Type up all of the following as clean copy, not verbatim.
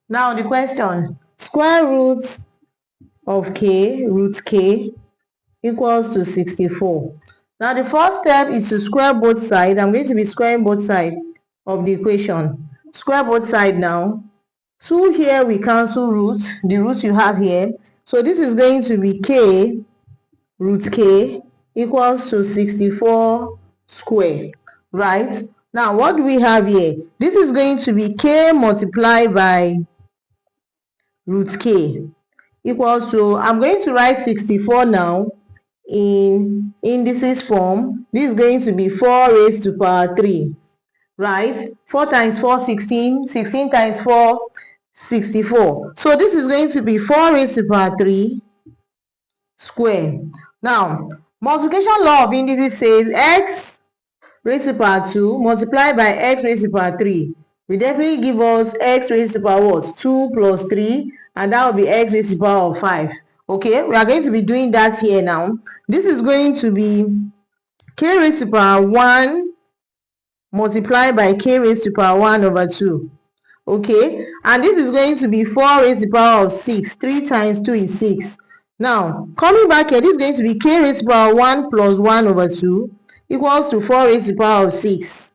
Now the question, square root of k, root k, equals to 64. Now the first step is to square both sides. I'm going to be squaring both sides of the equation. Square both sides now. 2 here we cancel root, the root you have here. So this is going to be k, root k, equals to 64 square, right? Now what do we have here? This is going to be k multiplied by root k equals to, I'm going to write 64 now in indices form. This is going to be 4 raised to power 3, right? 4 times 4, 16. 16 times 4, 64. So this is going to be 4 raised to power 3 square. Now, multiplication law of indices says x raised to power 2 multiplied by x raised to power 3 will definitely give us x raised to power what? 2 plus 3, and that will be x raised to the power of 5. Okay, we are going to be doing that here now. This is going to be k raised to power 1 multiplied by k raised to power 1 over 2. Okay, and this is going to be 4 raised to the power of 6. 3 times 2 is 6. Now, coming back here, this is going to be k raised to power 1 plus 1 over 2 equals to 4 raised to the power of 6.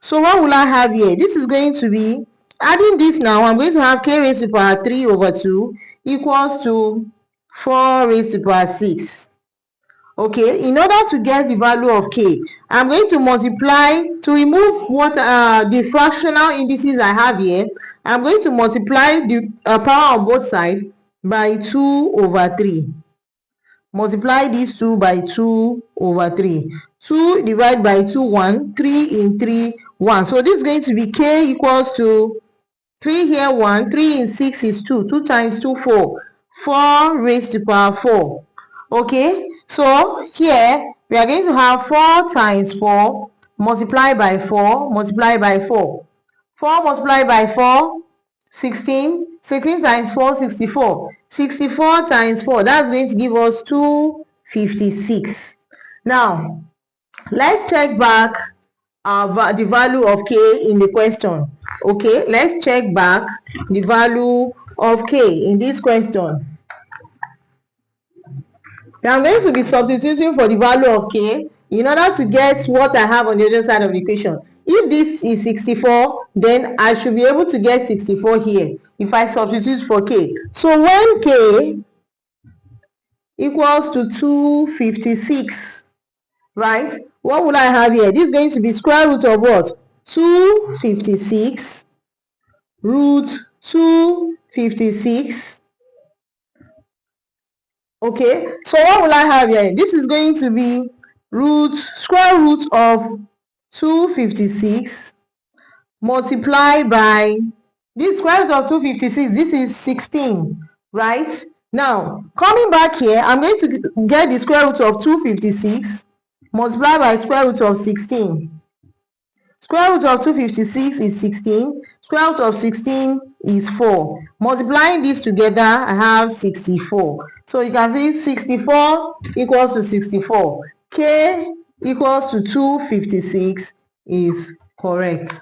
So what will I have here? This is going to be, adding this now, I'm going to have k raised to the power 3 over 2 equals to 4 raised to the power 6. Okay, in order to get the value of k, I'm going to multiply, to remove what the fractional indices I have here, I'm going to multiply the power on both sides by 2 over 3. Multiply these 2 by 2 over 3. 2 divided by 2, 1. 3 in 3, 1. So this is going to be k equals to 3 here, 1. 3 in 6 is 2. 2 times 2, 4. 4 raised to power 4. Okay, so here we are going to have 4 times 4 multiplied by 4 multiplied by 4. 4 multiplied by 4, 16. 16 times 4, 64. 64 times 4, that's going to give us 256. Now, let's check back the value of k in the question. Okay, let's check back the value of k in this question. Now I'm going to be substituting for the value of k in order to get what I have on the other side of the equation. If this is 64, then I should be able to get 64 here if I substitute for k. So when k equals to 256, right? What will I have here? This is going to be square root of what? 256 root 256. Okay, so what will I have here? This is going to be square root of 256 multiplied by this square root of 256. This is 16, right? Now, coming back here, I'm going to get the square root of 256 multiplied by square root of 16. Square root of 256 is 16. Square root of 16 is 4. Multiplying these together, I have 64. So you can see 64 equals to 64. K equals to 256 is correct.